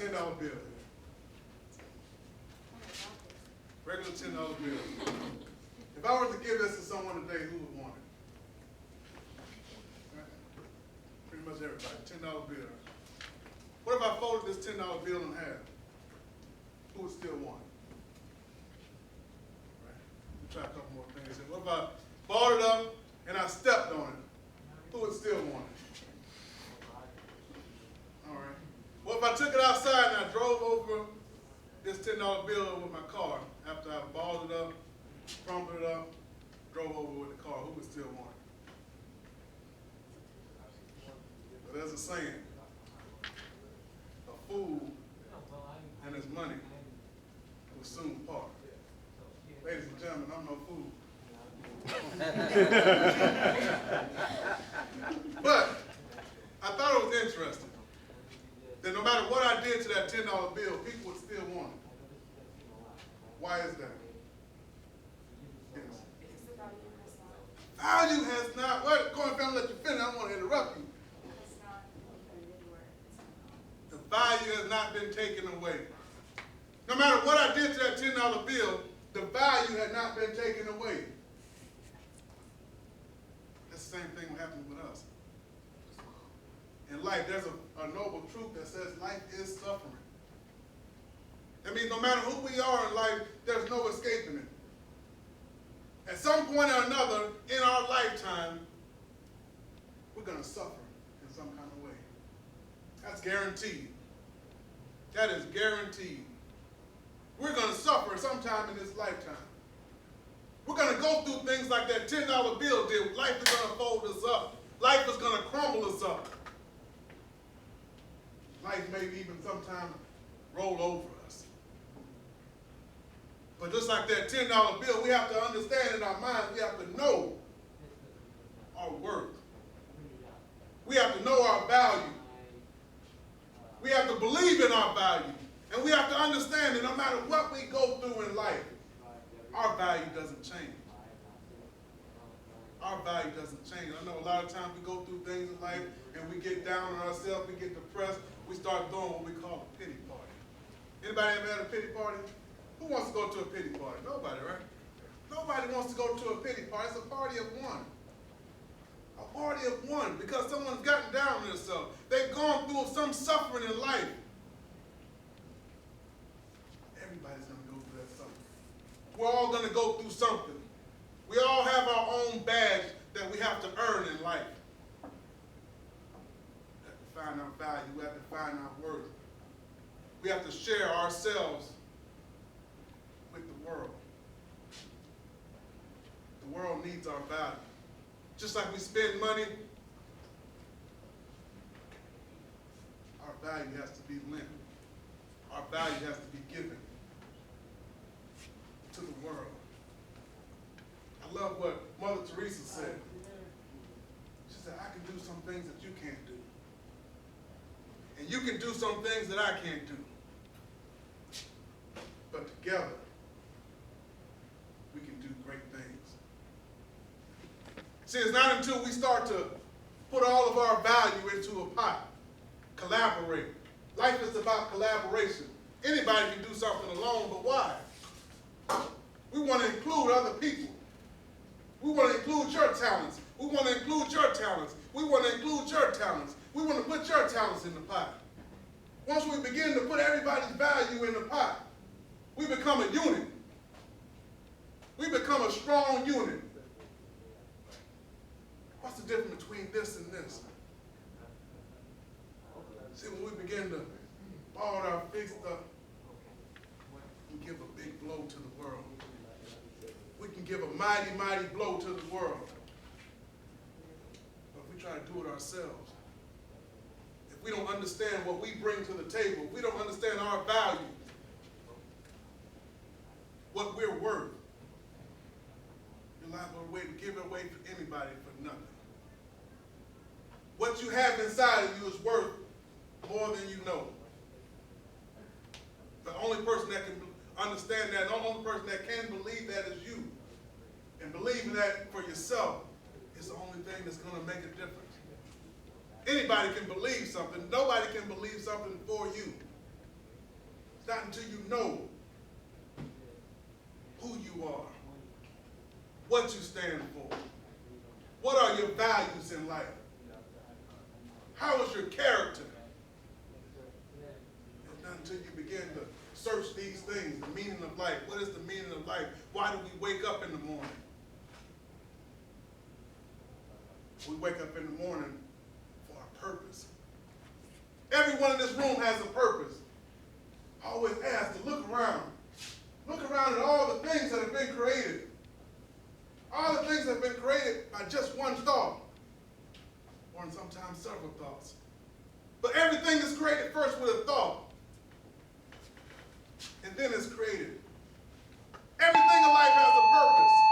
$10 bill. Regular $10 bill. If I were to give this to someone today, who would want it? Right? Pretty much everybody. $10 bill. What if I folded this $10 bill in half? Who would still want it? Right? We'll try a couple more things. What if I balled it up and I stepped on it? Who would still want it? All right. What if I took it outside and I drove over this $10 bill with my car after I balled it up, crumpled it up, drove over with the car? Who would still want it? But there's a saying, a fool and his money will soon part. Ladies and gentlemen, I'm no fool. But I thought it was interesting that no matter what I did to that $10 bill, people would still want it. Why is that? Yes. Value has not, what? Go ahead, family, let you finish. I don't want to interrupt you. The value has not been taken away. No matter what I did to that $10 bill, the value had not been taken away. That's the same thing that happens with us. In life, there's a noble truth that says life is suffering. That means no matter who we are in life, there's no escaping it. At some point or another in our lifetime, we're going to suffer in some kind of way. That's guaranteed. That is guaranteed. We're going to suffer sometime in this lifetime. We're going to go through things like that $10 bill did. Life is going to fold us up. Life is going to crumble us up. Life may even sometimes roll over us. But just like that $10 bill, we have to understand in our minds, we have to know our worth. We have to know our value. We have to believe in our value. And we have to understand that no matter what we go through in life, our value doesn't change. Our value doesn't change. I know a lot of times we go through things in life and we get down on ourselves, we get depressed, we start doing what we call a pity party. Anybody ever had a pity party? Who wants to go to a pity party? Nobody, right? Nobody wants to go to a pity party. It's a party of one. A party of one because someone's gotten down on themselves. They've gone through some suffering in life. Everybody's going to go through that suffering. We're all going to go through something. We all have our own badge that we have to earn in life. We have to find our value. We have to find our worth. We have to share ourselves with the world. The world needs our value. Just like we spend money, our value has to be lent. Our value has to be given to the world. I love what Mother Teresa said. She said, I can do some things that you can't do. And you can do some things that I can't do. But together, we can do great things. See, it's not until we start to put all of our value into a pot, collaborate. Life is about collaboration. Anybody can do something alone, but why? We want to include other people. We want to include your talents. We want to include your talents. We want to include your talents. We want to put your talents in the pot. Once we begin to put everybody's value in the pot, we become a unit. We become a strong unit. What's the difference between this and this? See, when we begin to ball our fists up and give a big blow to the world, we can give a mighty, mighty blow to the world. But if we try to do it ourselves, if we don't understand what we bring to the table, if we don't understand our value, what we're worth, you're liable to give it away to anybody for nothing. What you have inside of you is worth more than you know. The only person that can understand that, the only person that can believe that is you. And believing that for yourself is the only thing that's going to make a difference. Anybody can believe something. Nobody can believe something for you. Not until you know who you are, what you stand for, what are your values in life, how is your character. And not until you begin to search these things, the meaning of life. What is the meaning of life? Why do we wake up in the morning? We wake up in the morning for a purpose. Everyone in this room has a purpose. I always ask to look around. Look around at all the things that have been created. All the things that have been created by just one thought, or sometimes several thoughts. But everything is created first with a thought, and then it's created. Everything in life has a purpose.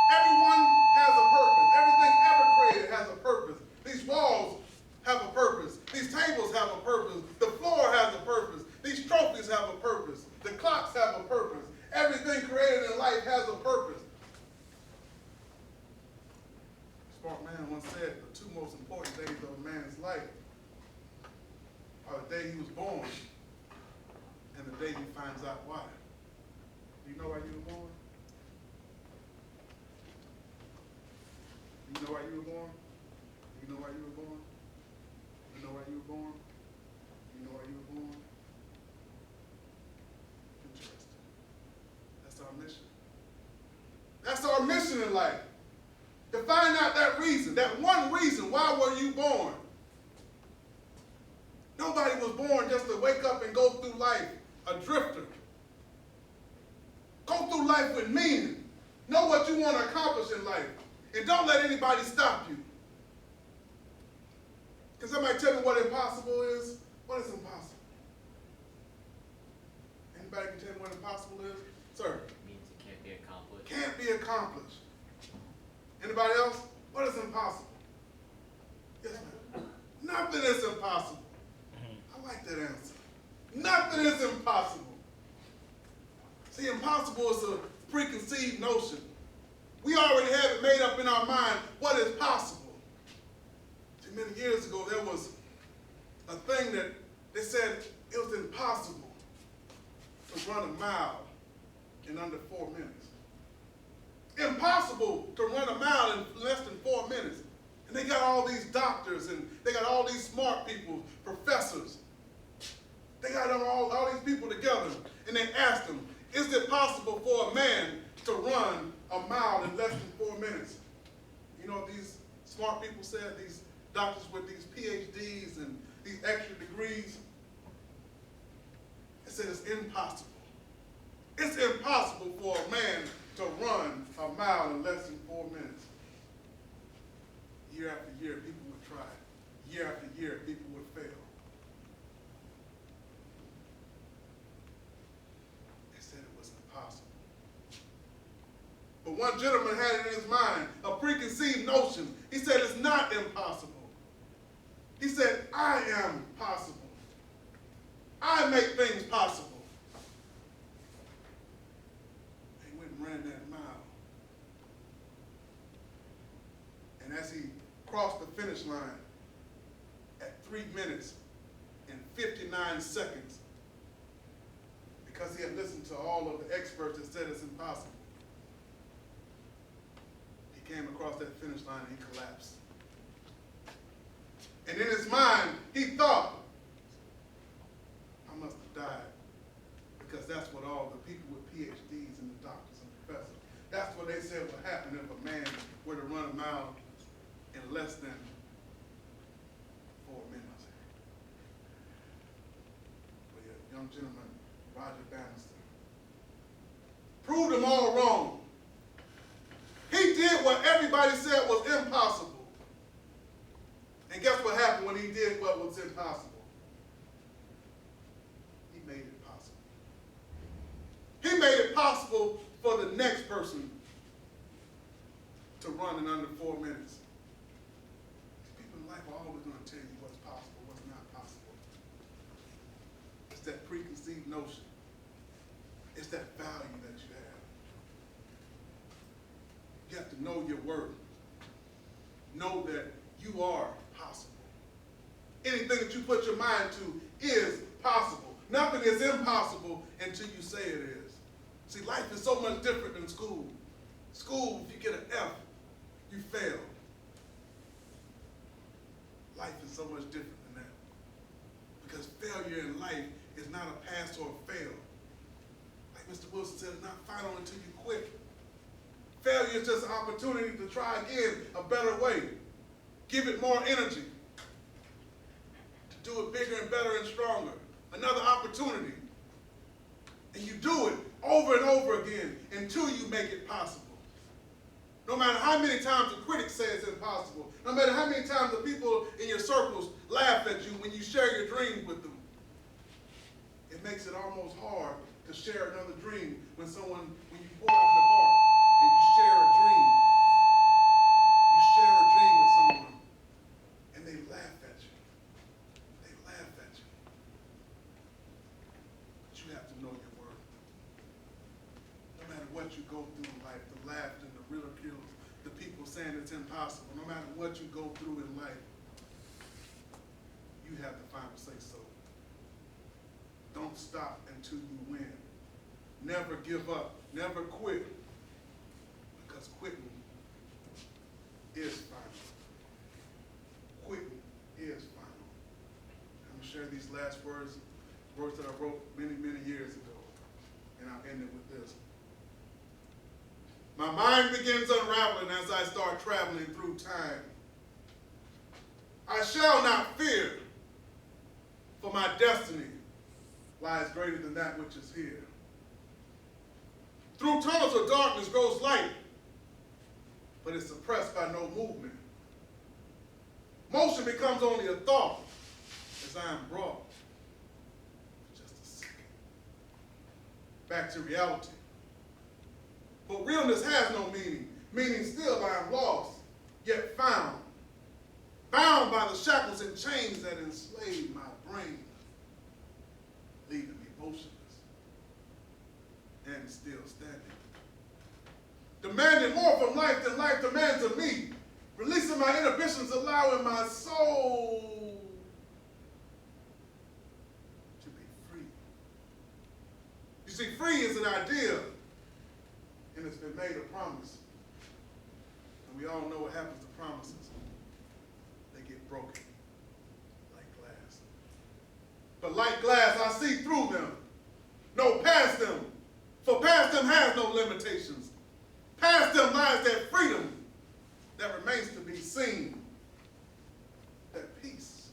Everyone has a purpose. Everything ever created has a purpose. These walls have a purpose. These tables have a purpose. The floor has a purpose. These trophies have a purpose. The clocks have a purpose. Everything created in life has a purpose. Smart man once said the two most important days of a man's life are the day he was born and the day he finds out why. Do you know why you were born? Do you know why you were born? Do you know why you were born? Do you know why you were born? Do you know why you were born? Interesting. That's our mission. That's our mission in life. To find out that reason, that one reason, why were you born? Nobody was born just to wake up and go through life a drifter. Go through life with meaning. Know what you want to accomplish in life. And don't let anybody stop you. Can somebody tell me what impossible is? What is impossible? Anybody can tell me what impossible is? Sir? It means it can't be accomplished. Can't be accomplished. Anybody else? What is impossible? Yes, ma'am. Nothing is impossible. I like that answer. Nothing is impossible. See, impossible is a preconceived notion. We already have it made up in our mind what is possible. See, many years ago, there was a thing that they said it was impossible to run a mile in under 4 minutes. Impossible to run a mile in less than 4 minutes. And they got all these doctors and they got all these smart people, professors. They got all these people together and they asked them, is it possible for a man to run a mile in less than 4 minutes? You know what these smart people said, these doctors with these PhDs and these extra degrees? They said it's impossible. It's impossible for a man to run a mile in less than 4 minutes. Year after year, people would try. Year after year, people would fail. They said it was impossible. But one gentleman had it in his mind, a preconceived notion. He said it's not impossible. He said, I am possible. I make things possible. He went and ran that mile. And as he crossed the finish line at 3 minutes and 59 seconds, because he had listened to all of the experts that said it's impossible, he came across that finish line and he collapsed. And in his mind, he thought, I must have died, because that's what all the people with PhDs and the doctors and professors, that's what they said would happen if a man were to run a mile in less than 4 minutes. But yeah, young gentleman, Roger Bannister, proved them all wrong. He did what everybody said was impossible. And guess what happened when he did what was impossible? He made it possible. He made it possible for the next person to run in under 4 minutes. People in life are always going to tell you what's possible, what's not possible. It's that preconceived notion. It's that value that you have. You have to know your worth. Know that you are possible. Anything that you put your mind to is possible. Nothing is impossible until you say it is. See, life is so much different than school. School, if you get an F, you fail. Life is so much different than that. Because failure in life is not a pass or a fail. Like Mr. Wilson said, it's not final until you quit. Failure is just an opportunity to try again a better way. Give it more energy. To do it bigger and better and stronger. Another opportunity. And you do it over and over again until you make it possible. No matter how many times the critics say it's impossible, no matter how many times the people in your circles laugh at you when you share your dreams with them, it makes it almost hard to share another dream when you pour out your heart and you share a dream. You share a dream with someone and they laugh at you. They laugh at you. But you have to know your worth. No matter what you go through in life, the laughter and the ridicule, the people saying it's impossible, no matter what you go through in life, you have the final say so. Don't stop until you win. Never give up. Never quit. Because quitting is final. Quitting is final. I'm going to share these last words that I wrote many, many years ago. And I'll end it with this. My mind begins unraveling as I start traveling through time. I shall not fear, for my destiny lies greater than that which is here. Through tunnels of darkness grows light, but it's suppressed by no movement. Motion becomes only a thought as I am brought for just a second back to reality. But realness has no meaning. Meaning still I am lost, yet found. Bound by the shackles and chains that enslave my brain, leaving me motionless and still standing. Demanding more from life than life demands of me. Releasing my inhibitions, allowing my soul to be free. You see, free is an idea, and it's been made a promise. And we all know what happens to promises. They get broken like glass. But like glass, I see through them, no past them. For past them has no limitations. Past them lies that freedom that remains to be seen. That peace,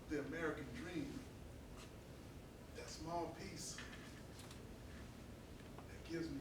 the American dream. That small piece that gives me